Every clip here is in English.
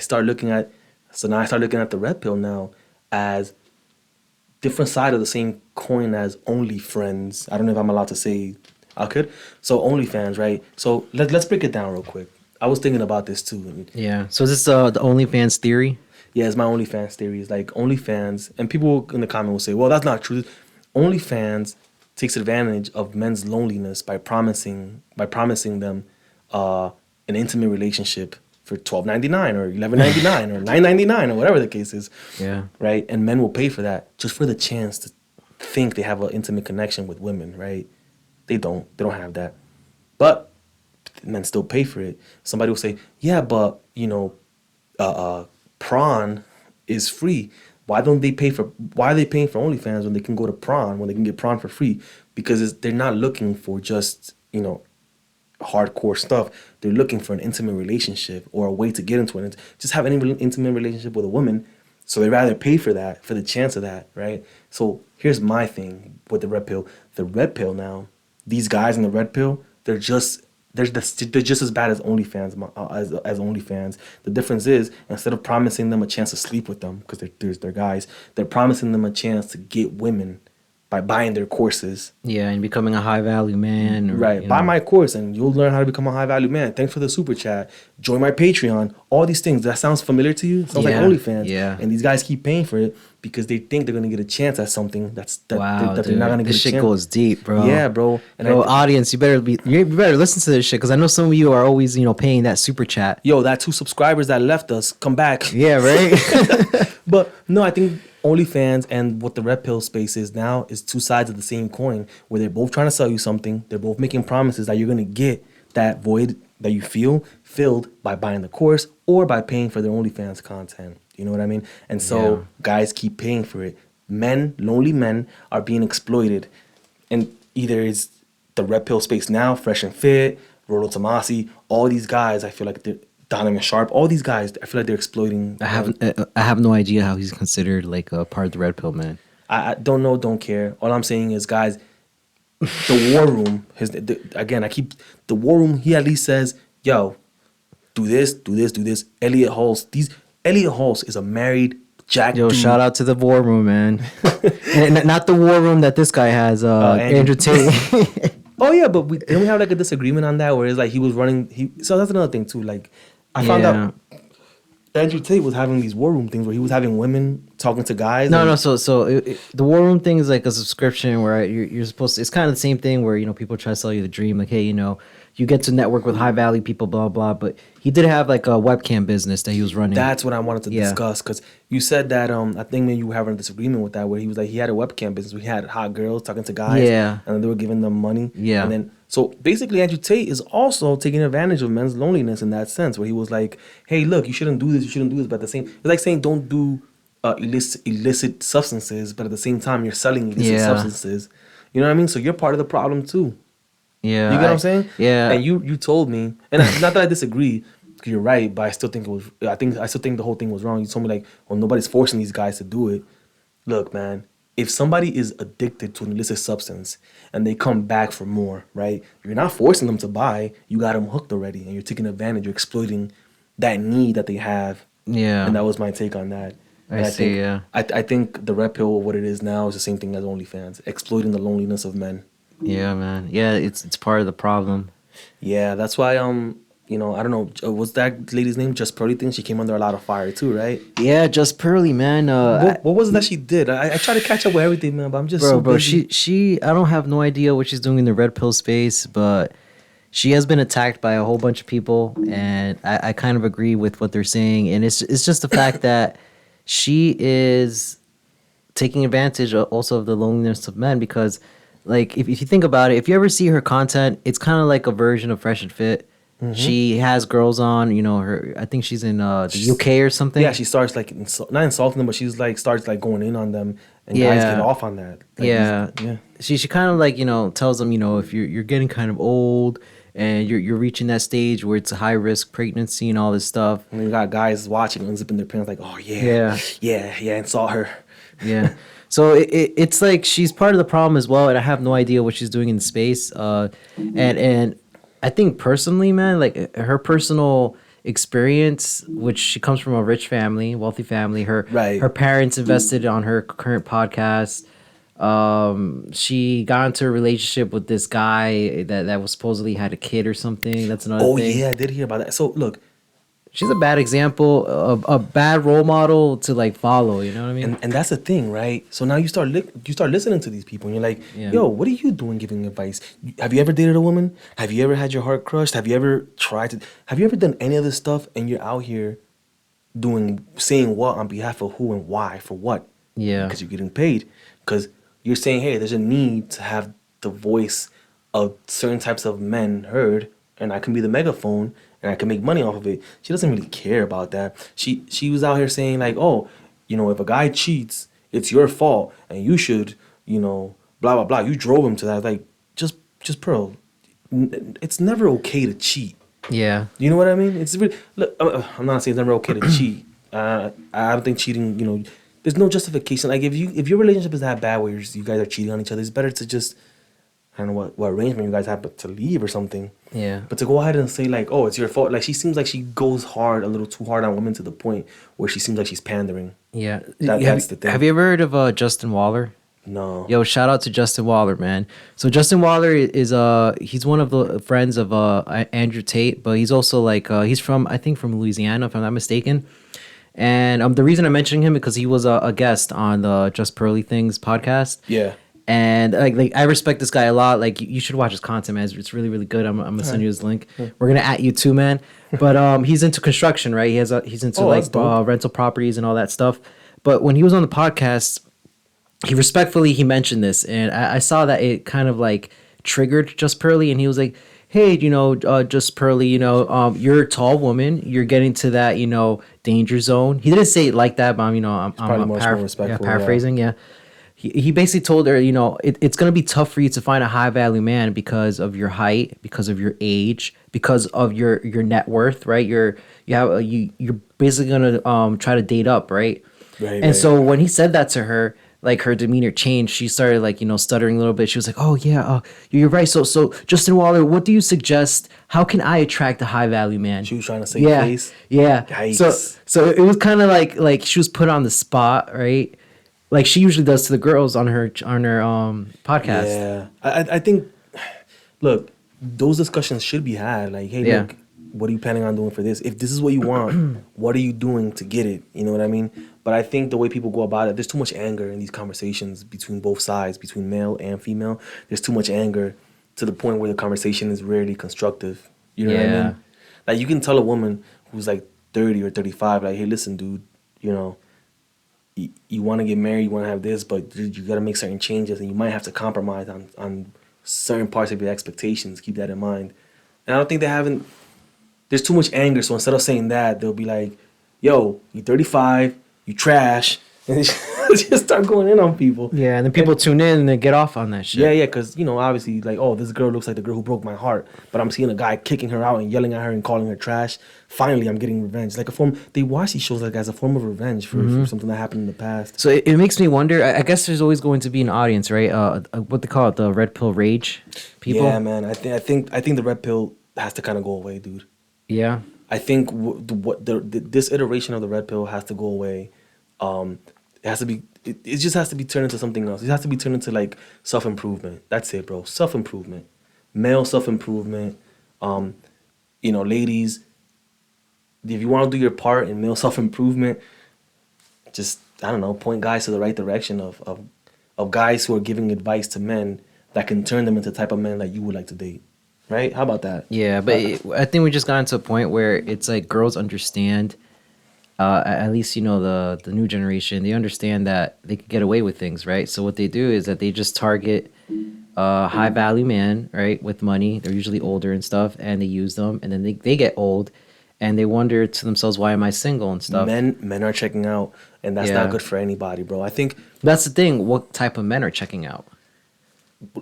start looking at so now I start looking at the red pill now as different side of the same coin as OnlyFriends. I don't know if I'm allowed to say I could. So OnlyFans, right? So let's break it down real quick. I was thinking about this too. And Yeah. So is this the OnlyFans theory? yeah, it's my OnlyFans theory. It's like OnlyFans, and people in the comment will say, "Well, that's not true." OnlyFans takes advantage of men's loneliness by promising them an intimate relationship for $12.99 or $11.99 or $9.99 or whatever the case is. Yeah. Right, and men will pay for that just for the chance to think they have an intimate connection with women. Right, they don't. They don't have that, but men still pay for it. Somebody will say, "Yeah, but prawn is free. Why are they paying for OnlyFans when they can go to prawn, when they can get prawn for free?" Because they're not looking for just, hardcore stuff. They're looking for an intimate relationship or a way to get into it. Just have any intimate relationship with a woman. So they rather pay for that, for the chance of that, right? So here's my thing with the red pill. The red pill now, these guys in the red pill, they're just as bad as OnlyFans, as OnlyFans. The difference is, instead of promising them a chance to sleep with them because they're guys, they're promising them a chance to get women by buying their courses. Yeah, and becoming a high value man. Or, Right. Buy my course and you'll learn how to become a high value man. Thanks for the super chat. Join my Patreon. All these things. That sounds familiar to you? Sounds like OnlyFans. Yeah. And these guys keep paying for it because they think they're gonna get a chance at something that Wow, they're not gonna get a this shit chance. goes deep, bro. Yeah, bro. And Audience, you better listen to this shit because I know some of you are always paying that super chat. yo, that 2 subscribers that left us, come back. Yeah, right. But no, I think OnlyFans and what the red pill space is now is two sides of the same coin, where they're both trying to sell you something. They're both making promises that you're gonna get that void that you feel filled by buying the course or by paying for their OnlyFans content. You know what I mean? And so guys keep paying for it. Men, lonely men, are being exploited, and either it's the red pill space now, Fresh and Fit, Rolo Tomasi, all these guys. I feel like they're Donovan Sharp, all these guys, I feel like they're exploiting. I have no idea how he's considered like a part of the red pill, man. I don't know, don't care. All I'm saying is, guys, the war room. The war room. He at least says, "Yo, do this, do this, do this." Elliot Hulse is a married Jack. Yo, dude. shout out to the war room, man. And not the war room that this guy has. Andrew Tate. Oh yeah, but didn't we have like a disagreement on that where it's like he was running. So that's another thing too. Like I found out Andrew Tate was having these war room things where he was having women talking to guys. No. So the war room thing is like a subscription where you're supposed to. It's kind of the same thing where people try to sell you the dream, like, hey, you get to network with high value people, blah blah. But he did have like a webcam business that he was running. That's what I wanted to discuss, because you said that I think maybe you were having a disagreement with that, where he was like he had a webcam business. We had hot girls talking to guys, and then they were giving them money, and then so basically Andrew Tate is also taking advantage of men's loneliness in that sense, where he was like, hey, look, you shouldn't do this, but at the same, it's like saying don't do illicit substances, but at the same time you're selling illicit substances. You know what I mean? So you're part of the problem too. Yeah, you get what I'm saying? Yeah. And you told me, and not that I disagree, because you're right, but I still think I still think the whole thing was wrong. You told me like, well, nobody's forcing these guys to do it. Look, man, if somebody is addicted to an illicit substance and they come back for more, right? You're not forcing them to buy. You got them hooked already, and you're taking advantage. You're exploiting that need that they have. Yeah. And that was my take on that. And I see. Yeah. I think the red pill, what it is now, is the same thing as OnlyFans, exploiting the loneliness of men. Yeah, man. Yeah, it's part of the problem. Yeah, that's why I don't know, what's that lady's name? Just Pearly thing. She came under a lot of fire too, right? Yeah, Just Pearly, man. What was it that she did? I try to catch up with everything, man, but I'm just so busy. She I don't have no idea what she's doing in the red pill space, but she has been attacked by a whole bunch of people, and I kind of agree with what they're saying, and it's just the fact that she is taking advantage also of the loneliness of men, because like if you think about it, if you ever see her content, it's kind of like a version of Fresh and Fit. Mm-hmm. She has girls on, her. I think she's in the UK or something. Yeah, she starts like not insulting them, but she's like starts like going in on them, and guys get off on that. Like, yeah. She kind of like tells them if you're getting kind of old and you're reaching that stage where it's a high risk pregnancy and all this stuff. And you got guys watching, unzipping their pants like, oh yeah, insult her. Yeah. So it's like she's part of the problem as well, and I have no idea what she's doing in the space. And I think personally, man, like her personal experience, which she comes from a rich family, wealthy family. Right. Her parents invested on her current podcast. She got into a relationship with this guy that was supposedly had a kid or something. That's another Oh thing. yeah, I did hear about that. So look, She's a bad example, of a bad role model to like follow. You know what I mean? and that's the thing, right? So now you start listening to these people, and you're like, Yeah. yo, what are you doing giving advice? Have you ever dated a woman? Have you ever had your heart crushed? Have you ever tried to? Have you ever done any of this stuff? And you're out here saying what on behalf of who and why for what? Yeah. Because you're getting paid. Because you're saying, hey, there's a need to have the voice of certain types of men heard, and I can be the megaphone, and I can make money off of it. She doesn't really care about that. She was out here saying like, oh, if a guy cheats, it's your fault, and you should, blah blah blah. You drove him to that. Like, just Pearl, it's never okay to cheat. Yeah. You know what I mean? It's really look. I'm not saying it's never okay to cheat. I don't think cheating. There's no justification. Like if your relationship is that bad where you guys are cheating on each other, it's better to just I don't know what arrangement you guys have, but to leave or something. Yeah. But to go ahead and say like, oh, it's your fault. Like she seems like she goes a little too hard on women to the point where she seems like she's pandering. Yeah. That's the thing. Have you ever heard of Justin Waller? No. Yo, shout out to Justin Waller, man. So Justin Waller is he's one of the friends of Andrew Tate, but he's also like he's from Louisiana, if I'm not mistaken. And the reason I'm mentioning him because he was a guest on the Just Pearly Things podcast. Yeah. And like I respect this guy a lot. Like you should watch his content, man. It's really really good. I'm gonna send you his link. We're gonna at you too, man. But he's into construction, right? He's into like rental properties and all that stuff. But when he was on the podcast, he mentioned this, and I saw that it kind of like triggered Just Pearly, and he was like, hey, Just Pearly, you're a tall woman, you're getting to that, danger zone. He didn't say it like that, but I'm probably more respectful, paraphrasing, yeah. He basically told her, it's going to be tough for you to find a high value man because of your height, because of your age, because of your net worth, right? You're basically going to try to date up, right? Right. So when he said that to her, like her demeanor changed. She started like, stuttering a little bit. She was like, oh yeah, you're right. So Justin Waller, what do you suggest? How can I attract a high value man? She was trying to save face. Yeah. Yikes. So it was kind of like she was put on the spot, right? Like she usually does to the girls on her podcast. Yeah. I think look, those discussions should be had. Like, hey, look, what are you planning on doing for this? If this is what you want, what are you doing to get it? You know what I mean? But I think the way people go about it, there's too much anger in these conversations between both sides, between male and female. There's too much anger to the point where the conversation is rarely constructive. You know what I mean? Like you can tell a woman who's like 30 or 35, like, hey, listen, dude, you want to get married, you want to have this, but you got to make certain changes, and you might have to compromise on certain parts of your expectations. Keep that in mind. And I don't think there's too much anger, so instead of saying that, they'll be like, yo, you're 35, you trash, and just start going in on people. Yeah, and then people tune in and they get off on that shit. Yeah, because, obviously, like, oh, this girl looks like the girl who broke my heart, but I'm seeing a guy kicking her out and yelling at her and calling her trash. Finally, I'm getting revenge. Like they watch these shows like as a form of revenge for something that happened in the past. So it makes me wonder, I guess there's always going to be an audience, right? What they call it, the red pill rage people? Yeah, man, I think the red pill has to kind of go away, dude. Yeah. I think this iteration of the red pill has to go away. It has to be. It just has to be turned into something else. It has to be turned into like self-improvement. That's it, bro. Self-improvement, male self-improvement. Ladies, if you want to do your part in male self-improvement, just I don't know, point guys to the right direction of guys who are giving advice to men that can turn them into the type of men that you would like to date. Right? How about that? Yeah, but I think we just got into a point where it's like girls understand. At least the new generation, they understand that they could get away with things, right? So what they do is that they just target high value man, right, with money. They're usually older and stuff, and they use them, and then they get old, and they wonder to themselves, why am I single and stuff? Men are checking out, and that's not good for anybody, bro. I think that's the thing. What type of men are checking out?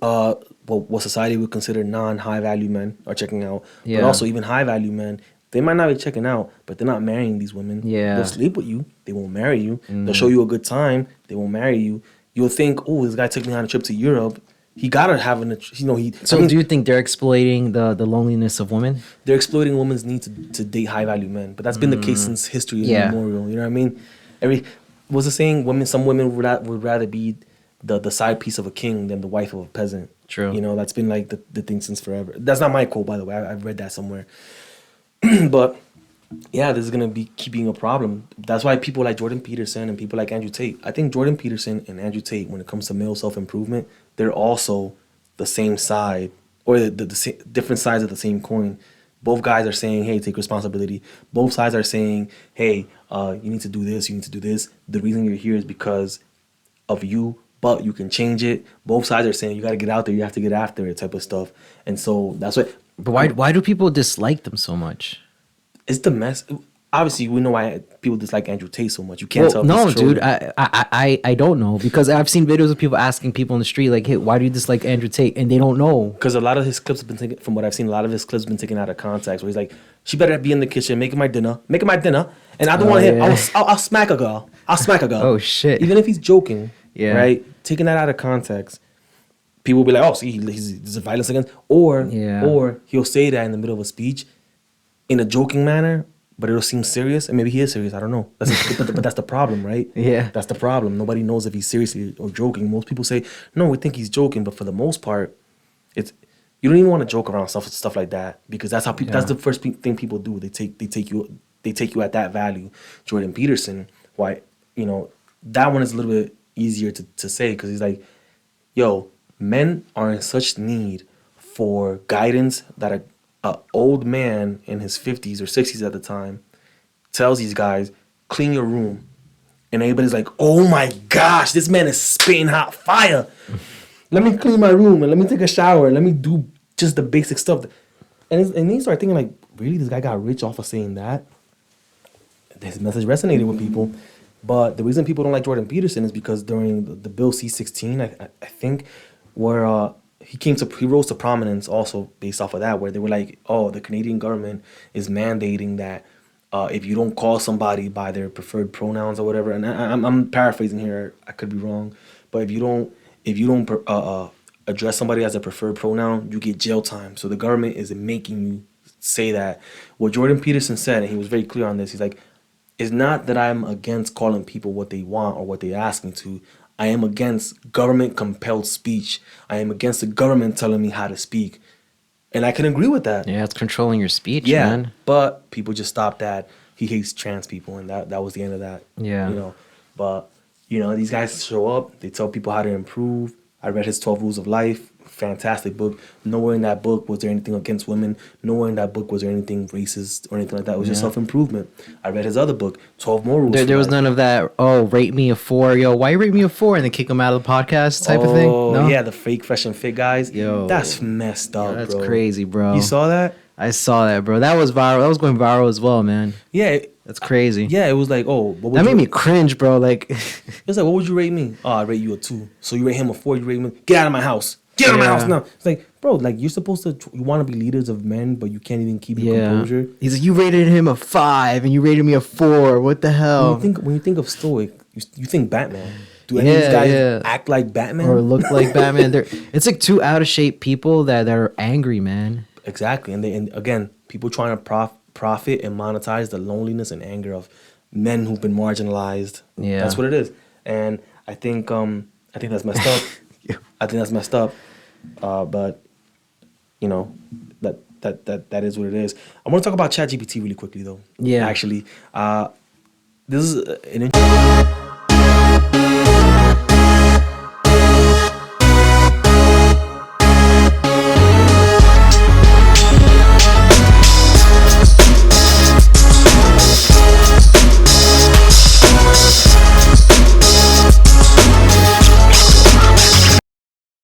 What society would consider non-high value men are checking out, Yeah. but also even high value men. They might not be checking out, but they're not marrying these women. Yeah. They'll sleep with you. They won't marry you. They'll show you a good time. They won't marry you. You'll think, oh, this guy took me on a trip to Europe. He gotta have an, you know, he. So do you think they're exploiting the loneliness of women? They're exploiting women's need to date high value men, but that's been the case since history immemorial. You know what I mean? What's the saying? Some women would rather be the side piece of a king than the wife of a peasant. True. You know, that's been like the thing since forever. That's not my quote, by the way. I've read that somewhere. But yeah, this is gonna keep being a problem. That's why people like Jordan Peterson and people like Andrew Tate. I think Jordan Peterson and Andrew Tate, when it comes to male self improvement, they're also the same side, or different sides of the same coin. Both guys are saying, "Hey, take responsibility." Both sides are saying, "Hey, you need to do this. You need to do this. The reason you're here is because of you, but you can change it." Both sides are saying, "You got to get out there. You have to get after it," type of stuff. And so that's what. But why do people dislike them so much? It's the mess. Obviously, we know why people dislike Andrew Tate so much. You can't tell. No, dude, I don't know, because I've seen videos of people asking people in the street like, "Hey, why do you dislike Andrew Tate?" And they don't know. Because a lot of his clips have been taken, from what I've seen, a lot of his clips have been taken out of context. Where he's like, "She better be in the kitchen making my dinner, and I don't want to hit. Yeah. I'll smack a girl. I'll smack a girl." Oh, shit. Even if he's joking, Yeah. right? Taking that out of context, people will be like, "Oh, see, he's a violence against," or he'll say that in the middle of a speech, in a joking manner, but it'll seem serious, and maybe he is serious. I don't know. But that's the problem, right? Yeah. That's the problem. Nobody knows if he's serious or joking. Most people say, "No, we think he's joking," but for the most part, it's you don't even want to joke around stuff like that, because that's how people. That's the first thing people do. They take you at that value. Jordan Peterson, why, you know, that one is a little bit easier to say, because he's like, "Yo, men are in such need for guidance that a old man in his 50s or 60s at the time tells these guys, clean your room." And everybody's like, "Oh my gosh, this man is spitting hot fire. Let me clean my room and let me take a shower. Let me do just the basic stuff." And then you start thinking, like, really, this guy got rich off of saying that? His message resonated with people. But the reason people don't like Jordan Peterson is because during the Bill C-16, I think, where he rose to prominence also based off of that, where they were like, "Oh, the Canadian government is mandating that if you don't call somebody by their preferred pronouns or whatever," and I'm paraphrasing here, I could be wrong, but if you don't address somebody as a preferred pronoun, you get jail time. So the government is making you say that. What Jordan Peterson said, and he was very clear on this, he's like, "It's not that I'm against calling people what they want or what they ask me to. I am against government-compelled speech. I am against the government telling me how to speak." And I can agree with that. Yeah, it's controlling your speech, Yeah, man. but people just stopped at, he hates trans people, and that was the end of that. Yeah. You know, but, you know, these guys show up. They tell people how to improve. I read his 12 Rules of Life. Fantastic book. Nowhere in that book was there anything against women. Nowhere in that book was there anything racist or anything like that. It was just self-improvement. I read his other book, 12 More Rules. There was none of that, "Oh, rate me a 4. Yo, why you rate me a 4?" and then kick him out of the podcast type of thing. No? Yeah, the fake Fresh and Fit guys. Yo. That's messed up, That's bro. crazy, bro. You saw that? I saw that, bro. That was viral. That was going viral as well, man. Yeah. That's crazy. Yeah, it was like, "Oh, what would That you made me cringe, bro. Like, It's like, "What would you rate me?" "Oh, I rate you a 2. So you rate him a 4, you rate me, get out of my house. Get out of my house now." It's like, bro, like, you're supposed to, you want to be leaders of men, but you can't even keep your composure. He's like, "You rated him a 5 and you rated me a 4. What the hell?" When you think of stoic, you think Batman. Do any of these guys act like Batman? Or look like Batman? It's like two out of shape people that are angry, man. Exactly. And again, people trying to profit and monetize the loneliness and anger of men who've been marginalized. Yeah. That's what it is. And I think that's messed up. I think that's messed up. But you know, that is what it is. I want to talk about ChatGPT really quickly though. Yeah. Actually, this is an interesting